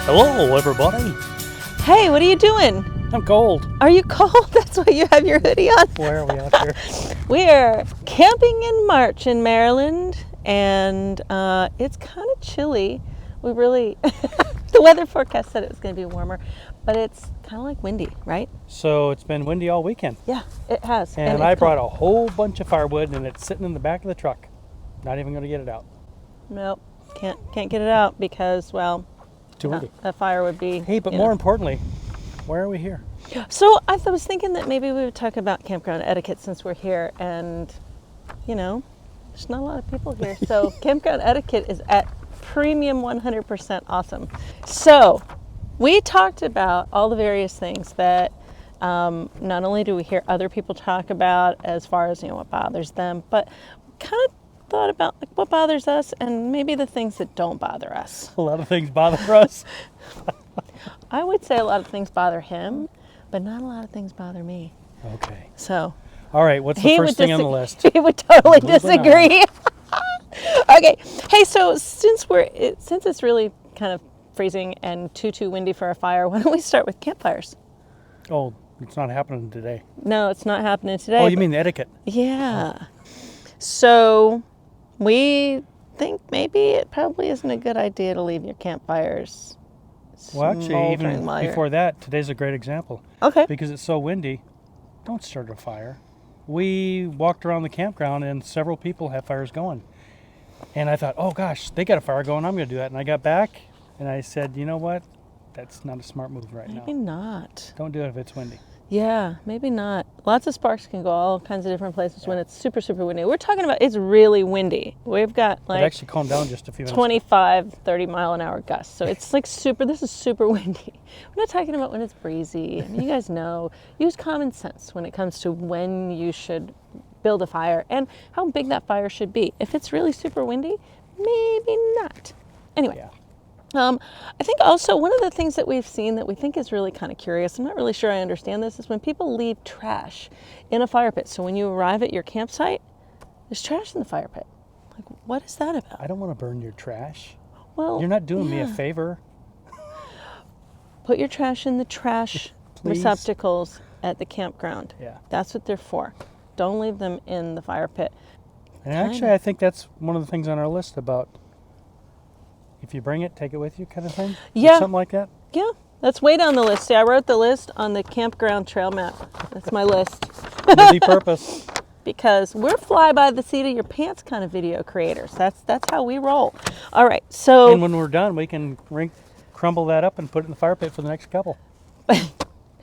Hello, everybody. Hey, what are you doing? I'm cold. Are you cold? That's why you have your hoodie on. Where are we out here? We're camping in March in Maryland, and it's kind of chilly. The weather forecast said it was going to be warmer, but it's kind of like windy, right? So it's been windy all weekend. Yeah, it has. And I brought a whole bunch of firewood, and it's sitting in the back of the truck. Not even going to get it out. Nope, can't get it out because, well, Too windy. a fire would be. Hey, but more importantly, why are we here? So I was thinking that maybe we would talk about campground etiquette since we're here, and there's not a lot of people here. So campground etiquette is at premium 100% awesome. So we talked about all the various things that not only do we hear other people talk about as far as what bothers them, but kind of thought about like what bothers us and maybe the things that don't bother us. A lot of things bother us. I would say a lot of things bother him, but not a lot of things bother me. Okay. So, all right, what's the first thing on the list? He would totally disagree. Okay. Hey, so since it's really kind of freezing and too windy for a fire, why don't we start with campfires? Oh, it's not happening today. No, it's not happening today. Oh, you mean the etiquette? Yeah. Oh. So, we think maybe it probably isn't a good idea to leave your campfires. Well, actually, even before that, today's a great example. Okay. Because it's so windy, don't start a fire. We walked around the campground and several people have fires going. And I thought, oh gosh, they got a fire going, I'm going to do that. And I got back and I said, you know what? That's not a smart move now. Maybe not. Don't do it if it's windy. Yeah, maybe not. Lots of sparks can go all kinds of different places when it's super windy. We're talking about it's really windy. We've got It actually calmed down just a few minutes. 25, 30 mile an hour gusts. So it's like this is super windy. We're not talking about when it's breezy. I mean, you guys know, use common sense when it comes to when you should build a fire and how big that fire should be. If it's really super windy, maybe not. Anyway. Yeah. I think also one of the things that we've seen that we think is really kind of curious, I'm not really sure I understand this, is when people leave trash in a fire pit. So when you arrive at your campsite, there's trash in the fire pit. Like, what is that about? I don't want to burn your trash. Well, you're not doing me a favor. Put your trash in the trash receptacles at the campground. Yeah. That's what they're for. Don't leave them in the fire pit. And actually, I think that's one of the things on our list about if you bring it, take it with you kind of thing? Yeah. Or something like that? Yeah. That's way down the list. See, I wrote the list on the campground trail map. That's my list. Multi-purpose. Because we're fly by the seat of your pants kind of video creators. That's how we roll. All right. So. And when we're done, we can crumble that up and put it in the fire pit for the next couple.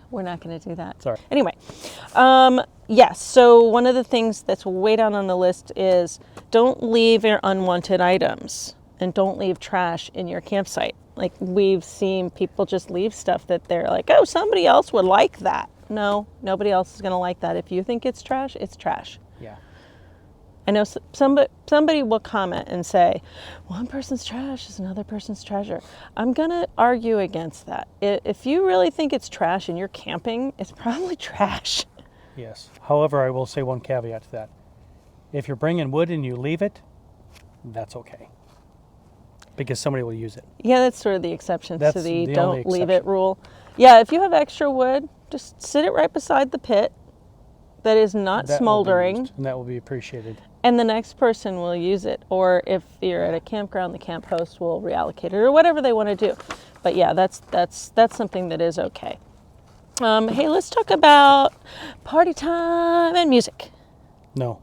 We're not going to do that. Sorry. Anyway. Yes. So one of the things that's way down on the list is don't leave your unwanted items. And don't leave trash in your campsite. Like we've seen people just leave stuff that they're like, oh, somebody else would like that. No, nobody else is going to like that. If you think it's trash, it's trash. Yeah. I know somebody will comment and say, one person's trash is another person's treasure. I'm going to argue against that. If you really think it's trash and you're camping, it's probably trash. Yes. However, I will say one caveat to that. If you're bringing wood and you leave it, that's okay. Because somebody will use it. Yeah, that's sort of the exception to the don't leave it rule. Yeah. Yeah, if you have extra wood, just sit it right beside the pit that is not smoldering. And that will be appreciated. And the next person will use it. Or if you're at a campground, the camp host will reallocate it or whatever they want to do. But yeah, that's something that is okay. Hey, let's talk about party time and music. No.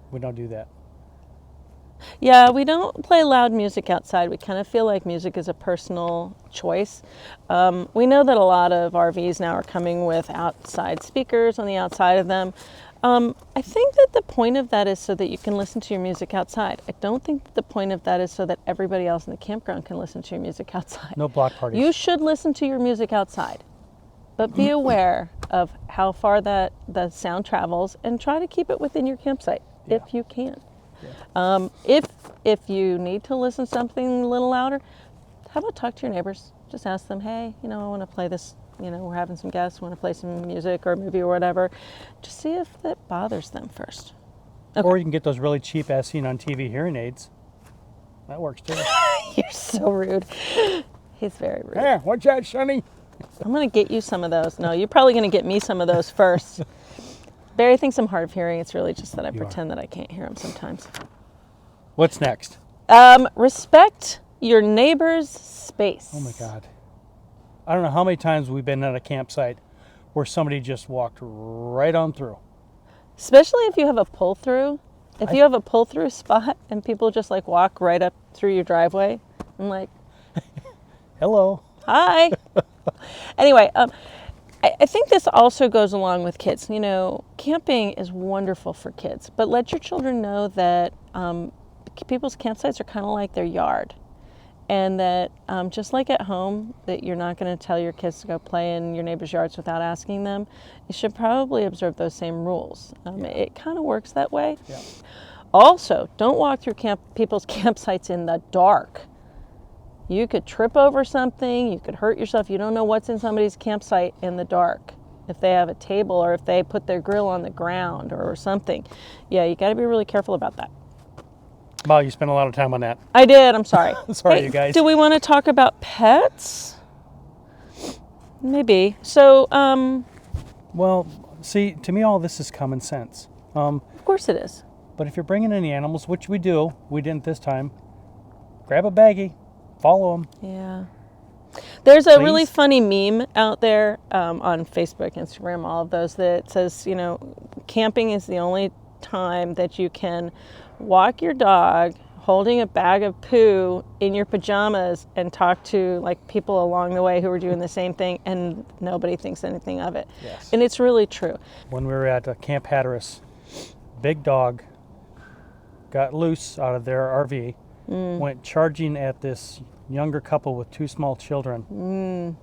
We don't do that. Yeah, we don't play loud music outside. We kind of feel like music is a personal choice. We know that a lot of RVs now are coming with outside speakers on the outside of them. I think that the point of that is so that you can listen to your music outside. I don't think that the point of that is so that everybody else in the campground can listen to your music outside. No block parties. You should listen to your music outside, but be aware of how far the sound travels and try to keep it within your campsite if you can. Yeah. If you need to listen to something a little louder, how about talk to your neighbors? Just ask them, hey, I want to play this, we're having some guests, want to play some music or a movie or whatever. Just see if that bothers them first. Okay. Or you can get those really cheap as seen on TV hearing aids That works too. You're so rude. He's very rude. Hey, what's that, Sonny? I'm going to get you some of those. No, you're probably going to get me some of those first. Barry thinks I'm hard of hearing. It's really just that I pretend that I can't hear him sometimes. What's next? Respect your neighbor's space. Oh my God. I don't know how many times we've been at a campsite where somebody just walked right on through. Especially if you have a pull-through. If you have a pull-through spot and people just like walk right up through your driveway, I'm like, hello. Hi. Anyway, I think this also goes along with kids. You know, camping is wonderful for kids, but let your children know that people's campsites are kind of like their yard. And that just like at home, that you're not going to tell your kids to go play in your neighbor's yards without asking them, you should probably observe those same rules. It kind of works that way. Yeah. Also, don't walk through people's campsites in the dark. You could trip over something, you could hurt yourself. You don't know what's in somebody's campsite in the dark. If they have a table or if they put their grill on the ground or something. Yeah, you got to be really careful about that. Wow, you spent a lot of time on that. I did. I'm sorry. Sorry, you guys. Do we want to talk about pets? Maybe. So, Well, see, to me, all this is common sense. of course it is. But if you're bringing any animals, which we didn't this time, grab a baggie, follow them. Yeah. There's a Please? really funny meme out there on Facebook, Instagram, all of those that says, you know, camping is the only time that you can walk your dog holding a bag of poo in your pajamas and talk to like people along the way who are doing the same thing and nobody thinks anything of it. Yes. And it's really true. When we were at Camp Hatteras, big dog got loose out of their RV, went charging at this younger couple with two small children.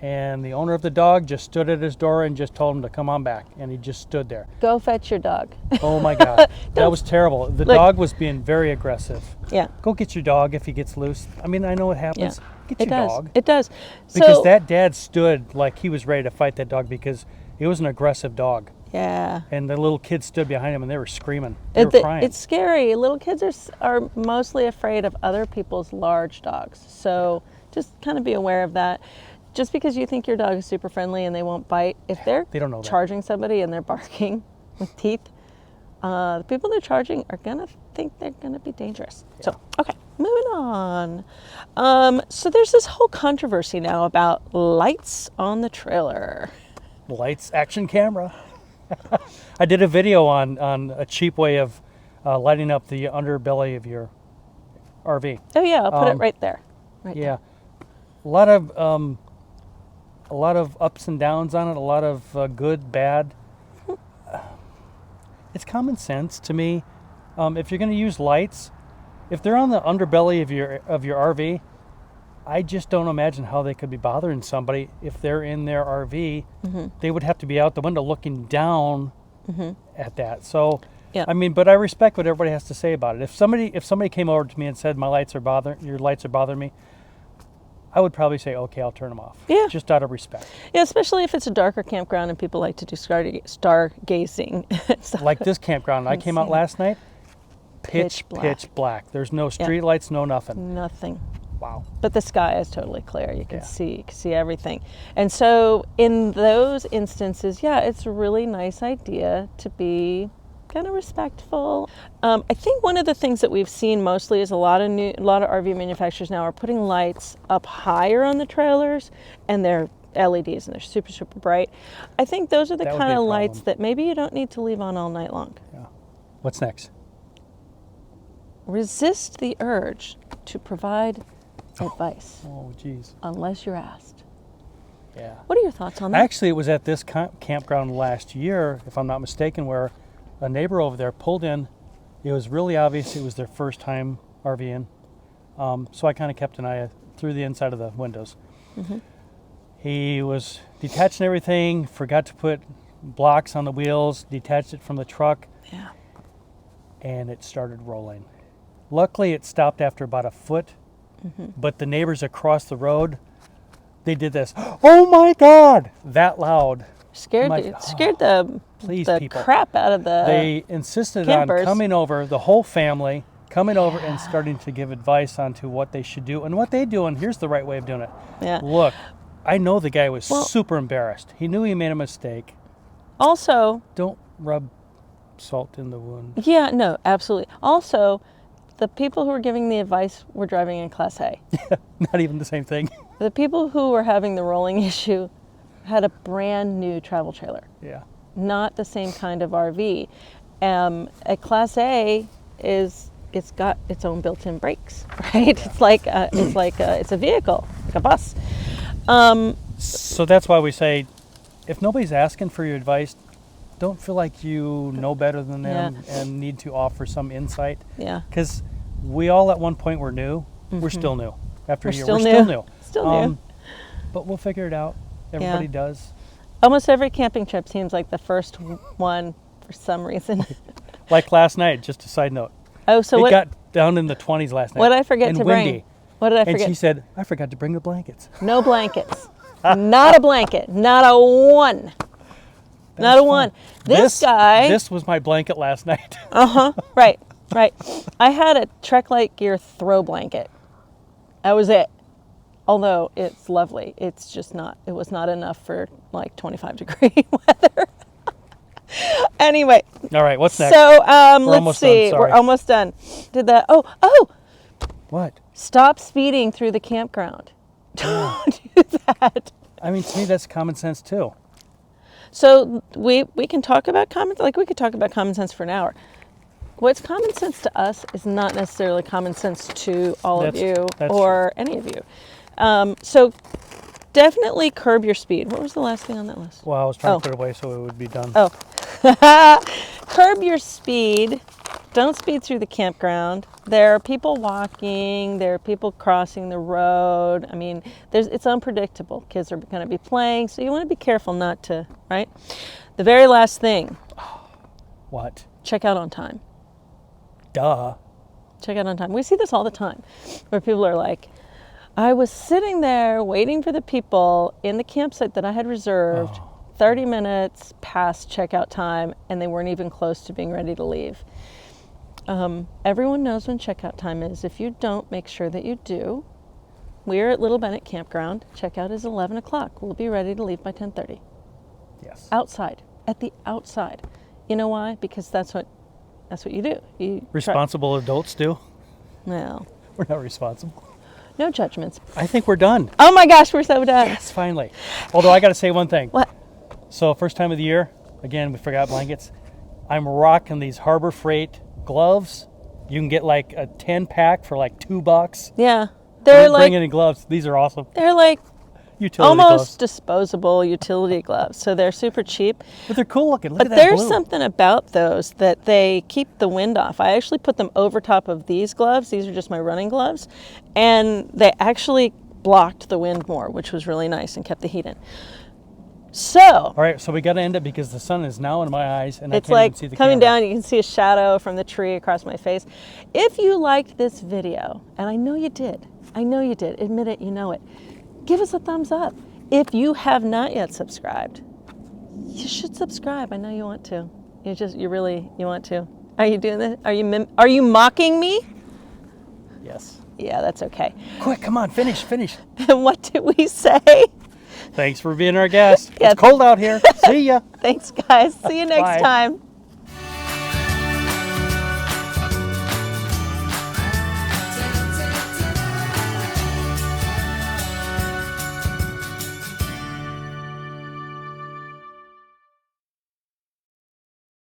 And the owner of the dog just stood at his door and just told him to come on back. And he just stood there. Go fetch your dog. Oh my God. That was terrible. The Look, dog was being very aggressive. Yeah. Go get your dog if he gets loose. I mean, I know it happens. Yeah. Get your dog. It does. Because So, that dad stood like he was ready to fight that dog because it was an aggressive dog. yeah. And the little kids stood behind him and they were screaming. They were crying. It's scary. Little kids are mostly afraid of other people's large dogs. So just kind of be aware of that. Just because you think your dog is super friendly and they won't bite, if they're They don't know that. charging somebody and they're barking with teeth, the people they're charging are going to think they're going to be dangerous. Yeah. So, okay, moving on. So there's this whole controversy now about lights on the trailer. Lights, action camera. I did a video on a cheap way of lighting up the underbelly of your RV. Oh yeah, I'll put it right there. Right Yeah. A lot of ups and downs on it, a lot of good, bad. It's common sense to me. If you're going to use lights, if they're on the underbelly of your RV, I just don't imagine how they could be bothering somebody if they're in their RV. They would have to be out the window looking down at that. So, Yeah. I mean, but I respect what everybody has to say about it. If somebody came over to me and said your lights are bothering me, I would probably say, okay, I'll turn them off. Yeah. Just out of respect. Yeah, especially if it's a darker campground and people like to do stargazing. Stuff. Like this campground, I came out Insane. last night, Pitch pitch black. There's no street lights, no nothing. Nothing. Wow. But the sky is totally clear. You can Yeah. see everything. And so in those instances, yeah, it's a really nice idea to be kind of respectful. I think one of the things that we've seen mostly is a lot of RV manufacturers now are putting lights up higher on the trailers, and they're LEDs and they're super, super bright. I think those are the That would kind be a of lights problem. that maybe you don't need to leave on all night long. Yeah. What's next? Resist the urge to provide advice Oh, geez. unless you're asked. Yeah. What are your thoughts on that? Actually, it was at this campground last year, if I'm not mistaken, where a neighbor over there pulled in. It was really obvious it was their first time RVing. So I kind of kept an eye through the inside of the windows. He was detaching everything, forgot to put blocks on the wheels, detached it from the truck, Yeah. and it started rolling. Luckily, it stopped after about a foot, but the neighbors across the road, they did this, oh my God, that loud. Scared I'm like, scared the please, the people. crap out of the They insisted campers. on coming over, the whole family, coming over and starting to give advice on to what they should do and what they do, and here's the right way of doing it. Yeah. Look, I know the guy was Well- super embarrassed. He knew he made a mistake. Also, Don't rub salt in the wound. yeah, no, absolutely. Also, the people who were giving the advice were driving in Class A. Not even the same thing. The people who were having the rolling issue had a brand new travel trailer, Yeah. not the same kind of RV. A Class A it's got its own built-in brakes, right? Yeah. It's a vehicle, like a bus. So that's why we say, if nobody's asking for your advice, don't feel like you know better than them and need to offer some insight. Yeah. Because we all at one point were new. We're still new. After a year, we're still still new. Still new. But we'll figure it out. Everybody does. Almost every camping trip seems like the first one for some reason. Like last night, just a side note. Oh, so it what? got down in the 20s last night. What did I forget and to windy. bring? What did I forget? And she said, I forgot to bring the blankets. No blankets. Not a blanket. Not a one. Not a one. This guy. This was my blanket last night. Right. I had a Trek Light Gear throw blanket. That was it. Although it's lovely, it's just not. It was not enough for like 25-degree weather. Anyway. All right. What's next? So We're let's see. We're almost done. Did that? Oh. What? Stop speeding through the campground. Don't do that. I mean, to me, that's common sense too. So we can talk about we could talk about common sense for an hour. What's common sense to us is not necessarily common sense to all of you or any of you. So definitely curb your speed. What was the last thing on that list? Well, I was trying to put it away so it would be done. Oh. Curb your speed. Don't speed through the campground. There are people walking. There are people crossing the road. I mean, it's unpredictable. Kids are going to be playing, so you want to be careful not to, right? The very last thing. What? Check out on time. Duh. Check out on time. We see this all the time, where people are like, I was sitting there waiting for the people in the campsite that I had reserved 30 minutes past checkout time, and they weren't even close to being ready to leave. Everyone knows when checkout time is. If you don't, make sure that you do. We're at Little Bennett Campground. Checkout is 11 o'clock. We'll be ready to leave by 10:30. Yes. Outside. At the outside. You know why? Because that's what you do. Responsible adults do. Well, We're not responsible. no judgments. I think we're done. Oh my gosh, we're so done. Yes, finally. Although I got to say one thing. What? So first time of the year, again, we forgot blankets. I'm rocking these Harbor Freight gloves. You can get like a 10-pack for like $2. Yeah. They're like bring any gloves. These are awesome. They're like Utility almost gloves. disposable utility gloves. So they're super cheap. But they're cool looking. Look But at that there's blue. something about those that they keep the wind off. I actually put them over top of these gloves. These are just my running gloves. And they actually blocked the wind more, which was really nice and kept the heat in. So, All right, so we got to end it because the sun is now in my eyes and it's I can't like even see the coming camera. down, you can see a shadow from the tree across my face. If you liked this video, and I know you did, admit it, you know it, give us a thumbs up. If you have not yet subscribed, you should subscribe. I know you want to. You want to. Are you doing this? Are you mocking me? Yes. Yeah, that's okay. Quick, come on, finish. And what did we say? Thanks for being our guest. Yeah. It's cold out here. See ya. Thanks, guys. See you next Bye. time.